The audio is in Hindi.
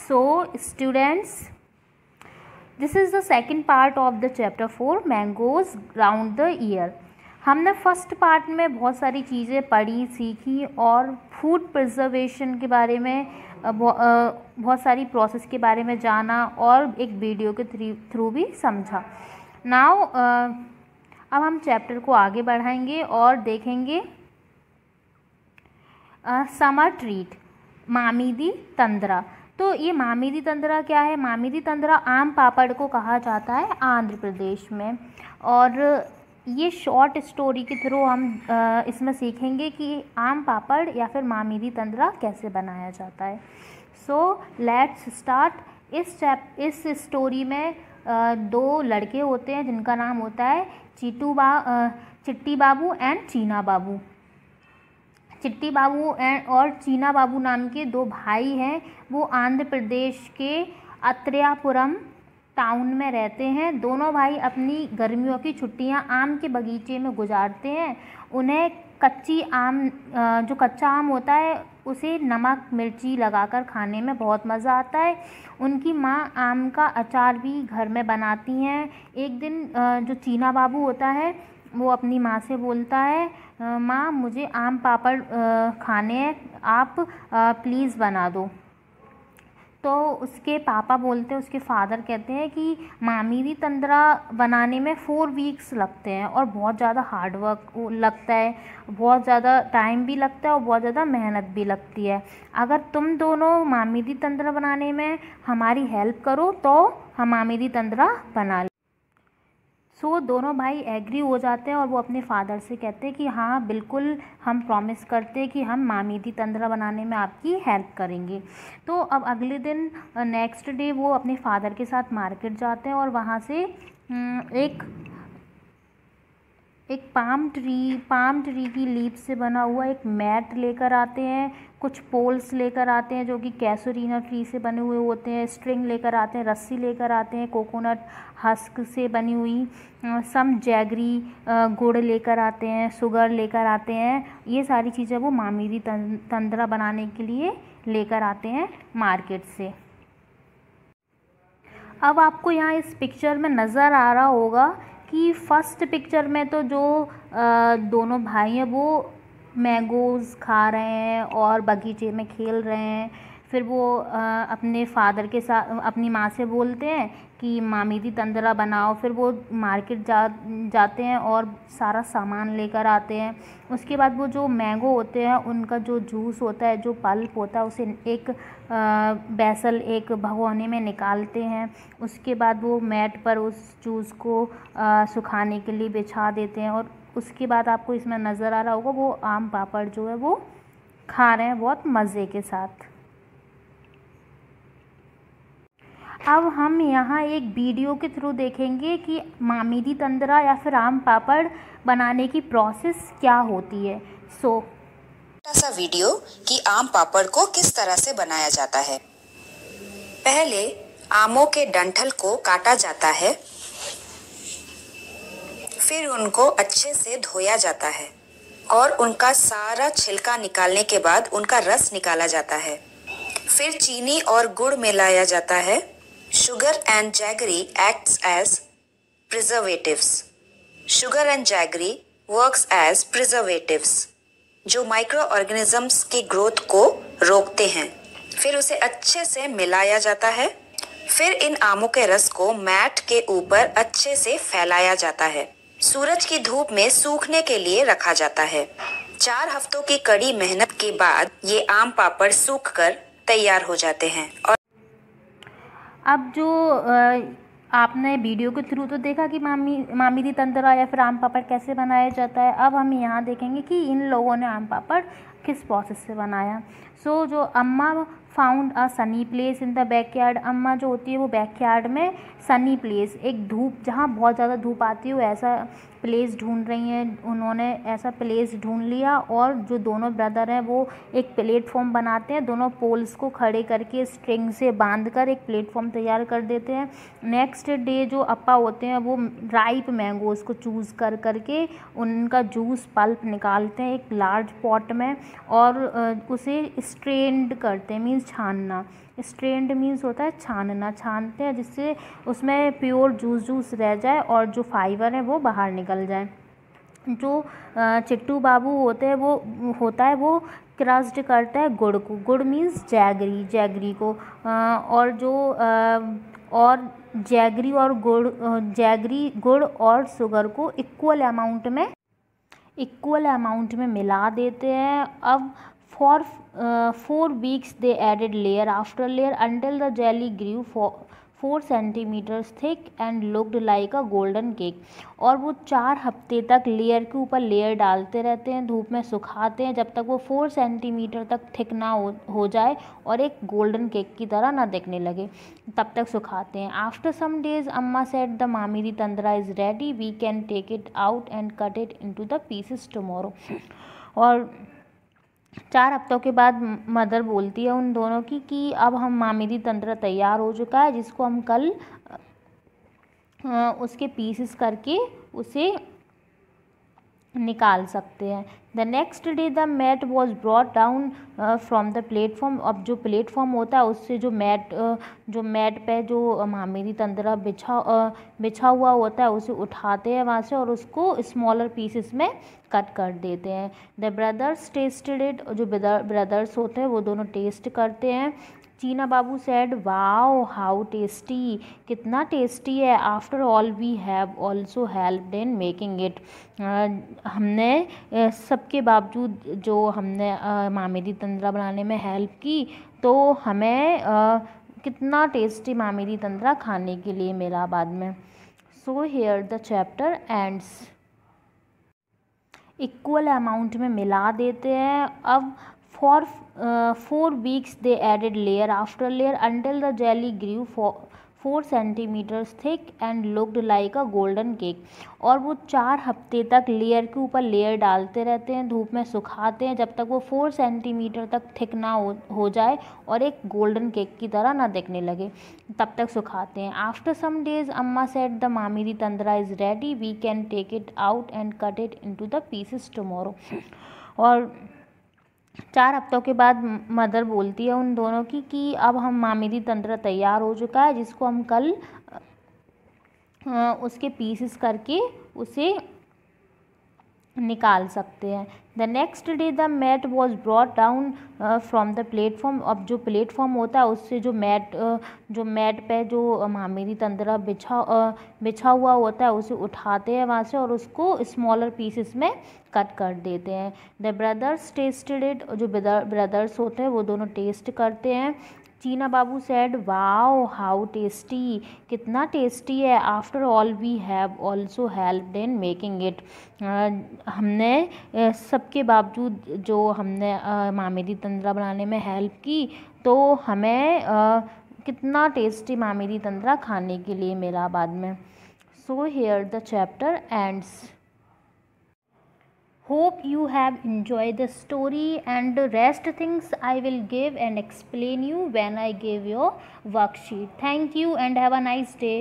So students, this is the second part of the chapter 4 mangoes round the year. हमने फर्स्ट पार्ट में बहुत सारी चीज़ें पढ़ी सीखी और फूड प्रिजर्वेशन के बारे में बहुत सारी प्रोसेस के बारे में जाना और एक वीडियो के थ्रू भी समझा. नाउ अब हम चैप्टर को आगे बढ़ाएंगे और देखेंगे समर ट्रीट मामीदी तंद्रा. तो ये मामीदी तंद्रा क्या है? मामीदी तंद्रा आम पापड़ को कहा जाता है आंध्र प्रदेश में. और ये शॉर्ट स्टोरी के थ्रू हम इसमें सीखेंगे कि आम पापड़ या फिर मामीदी तंद्रा कैसे बनाया जाता है. So let's start. इस स्टोरी में दो लड़के होते हैं जिनका नाम होता है चिट्टी बाबू एंड चीना बाबू. चिट्टी बाबू और चीना बाबू नाम के दो भाई हैं. वो आंध्र प्रदेश के अत्रेयापुरम टाउन में रहते हैं. दोनों भाई अपनी गर्मियों की छुट्टियां आम के बगीचे में गुजारते हैं. उन्हें जो कच्चा आम होता है उसे नमक मिर्ची लगाकर खाने में बहुत मज़ा आता है. उनकी माँ आम का अचार भी घर में बनाती हैं. एक दिन जो चीना बाबू होता है वो अपनी माँ से बोलता है, माँ मुझे आम पापड़ खाने हैं, आप प्लीज़ बना दो. तो उसके पापा बोलते हैं, उसके फादर कहते हैं कि मामीदी तंद्रा बनाने में 4 वीक्स लगते हैं और बहुत ज़्यादा हार्ड वर्क लगता है, बहुत ज़्यादा टाइम भी लगता है और बहुत ज़्यादा मेहनत भी लगती है. अगर तुम दोनों मामीदी तंद्रा बनाने में हमारी हेल्प करो तो हम मामीदी तंद्रा बना लें. सो दोनों भाई एग्री हो जाते हैं और वो अपने फादर से कहते हैं कि हाँ बिल्कुल, हम प्रॉमिस करते हैं कि हम मामीदी तंद्रा बनाने में आपकी हेल्प करेंगे. तो अब अगले दिन नेक्स्ट डे वो अपने फादर के साथ मार्केट जाते हैं और वहाँ से एक पाम ट्री की लीफ से बना हुआ एक मैट लेकर आते हैं. कुछ पोल्स लेकर आते हैं जो कि कैसुरीना ट्री से बने हुए होते हैं. स्ट्रिंग लेकर आते हैं, रस्सी लेकर आते हैं कोकोनट हस्क से बनी हुई. सम जैगरी गुड़ लेकर आते हैं, शुगर लेकर आते हैं. ये सारी चीज़ें वो मामीदी तंद्रा बनाने के लिए लेकर आते हैं मार्केट से. अब आपको यहाँ इस पिक्चर में नज़र आ रहा होगा कि फर्स्ट पिक्चर में तो जो दोनों भाई हैं वो मैंगोज़ खा रहे हैं और बगीचे में खेल रहे हैं. फिर वो अपने फादर के साथ अपनी माँ से बोलते हैं कि मामीदी तंद्रा बनाओ. फिर वो मार्केट जाते हैं और सारा सामान लेकर आते हैं. उसके बाद वो जो मैंगो होते हैं उनका जो जूस होता है, जो पल्प होता है, उसे एक भगोने में निकालते हैं. उसके बाद वो मैट पर उस जूस को सुखाने के लिए बिछा देते हैं. और उसके बाद आपको इसमें नज़र आ रहा होगा वो आम पापड़ जो है वो खा रहे हैं बहुत मज़े के साथ. अब हम यहाँ एक वीडियो के थ्रू देखेंगे कि मामीदी तंद्रा या फिर आम पापड़ बनाने की प्रोसेस क्या होती है. छोटा सा वीडियो कि आम पापड़ को किस तरह से बनाया जाता है. पहले आमों के डंठल को काटा जाता है, फिर उनको अच्छे से धोया जाता है और उनका सारा छिलका निकालने के बाद उनका रस निकाला जाता है. फिर चीनी और गुड़ मिलाया जाता है. Sugar and jaggery acts as preservatives. Sugar and jaggery works as preservatives, जो माइक्रो ऑर्गेनिजम्स की ग्रोथ को रोकते हैं. फिर उसे अच्छे से मिलाया जाता है. फिर इन आमों के रस को मैट के ऊपर अच्छे से फैलाया जाता है. सूरज की धूप में सूखने के लिए रखा जाता है. 4 हफ्तों की कड़ी मेहनत के बाद ये आम पापड़ सूखकर तैयार हो जाते हैं. और अब जो आपने वीडियो के थ्रू तो देखा कि मामीदी तंद्रा या फिर आम पापड़ कैसे बनाया जाता है. अब हम यहाँ देखेंगे कि इन लोगों ने आम पापड़ किस प्रोसेस से बनाया. सो जो अम्मा found a Sunny place in the backyard. अम्मा जो होती है वो बैकयार्ड में सनी प्लेस, एक धूप जहाँ बहुत ज़्यादा धूप आती है, वो ऐसा प्लेस ढूंढ रही हैं. उन्होंने ऐसा प्लेस ढूंढ लिया और जो दोनों ब्रदर हैं वो एक प्लेटफॉर्म बनाते हैं. दोनों पोल्स को खड़े करके स्ट्रिंग से बांधकर एक प्लेटफॉर्म तैयार कर देते हैं. नेक्स्ट डे जो अप्पा होते हैं वो राइप मैंगोज़ को चूज़ करके उनका जूस पल्प निकालते हैं एक लार्ज पॉट में और उसे स्ट्रेंड करते हैं, मीन्स मीन्स छानना, स्ट्रेंड मीन्स होता है छानना, छानते हैं जिससे उसमें प्योर जूस रह जाए और जो फाइबर है वो बाहर निकल जाए। जो चिट्टू बाबू होते हैं वो क्रस्ड करता है गुड़ को, गुड़ मीन्स जैगरी को, और जैगरी और गुड़ और शुगर को इक्वल अमाउंट में मिला देते हैं। अब for 4 weeks they added layer after layer until the jelly grew 4 centimeters thick and looked like a golden cake। और वो 4 हफ्ते तक लेयर के ऊपर लेयर डालते रहते हैं, धूप में सुखाते हैं जब तक वो 4 सेंटीमीटर तक थिक ना हो जाए और एक गोल्डन केक की तरह ना दिखने लगे, तब तक सुखाते हैं। आफ्टर सम डेज अम्मा said the mamidi tandra is ready, we can take it out and cut it into the pieces tomorrow. और 4 हफ्तों के बाद मदर बोलती है उन दोनों की कि अब हम मामीदी तंत्र तैयार हो चुका है, जिसको हम कल उसके पीसेस करके उसे निकाल सकते हैं। The next day the mat was brought down from the platform. अब जो प्लेटफॉर्म होता है उससे जो मैट पे जो मामीदी तंद्रा बिछा हुआ होता है उसे उठाते हैं वहाँ से और उसको स्मॉलर पीसेस में कट कर देते हैं। द ब्रदर्स टेस्टेड इट, जो ब्रदर्स होते हैं वो दोनों टेस्ट करते हैं। Cheena Babu said wow how tasty, कितना टेस्टी है। After all we have also helped in making it, हमने सबके बावजूद जो हमने मामीदी तंद्रा बनाने में हेल्प की तो हमें कितना टेस्टी मामीदी तंद्रा खाने के लिए मिला बाद में। So here the chapter ends. Equal amount में मिला देते हैं। अब for 4 weeks they added layer after layer until the jelly grew 4 centimeters thick and looked like a golden cake। और वो 4 हफ्ते तक लेयर के ऊपर लेयर डालते रहते हैं, धूप में सुखाते हैं जब तक वो 4 सेंटीमीटर तक थिक ना हो जाए और एक गोल्डन केक की तरह ना दिखने लगे, तब तक सुखाते हैं। आफ्टर सम डेज अम्मा said the mamidi tandra is ready, we can take it out and cut it into the pieces tomorrow. और 4 हफ्तों के बाद मदर बोलती है उन दोनों की कि अब हम मामीदी तंत्र तैयार हो चुका है, जिसको हम कल उसके पीसेस करके उसे निकाल सकते हैं। The next day the mat was brought down from the platform. अब जो प्लेटफॉर्म होता है उससे जो मैट पे जो मामीदी तंद्रा बिछा हुआ होता है उसे उठाते हैं वहाँ से और उसको स्मॉलर पीसेस में कट कर देते हैं। द ब्रदर्स टेस्टेड इट, जो ब्रदर्स होते हैं वो दोनों टेस्ट करते हैं। Cheena Babu said wow how tasty, कितना टेस्टी है। After all we have also helped in making it, हमने सबके बावजूद जो हमने मामीदी तंद्रा बनाने में हेल्प की तो हमें कितना टेस्टी मामीदी तंद्रा खाने के लिए मिला बाद में। So here the chapter ends. Hope you have enjoyed the story, and the rest things I will give and explain you when I give your worksheet. Thank you and have a nice day.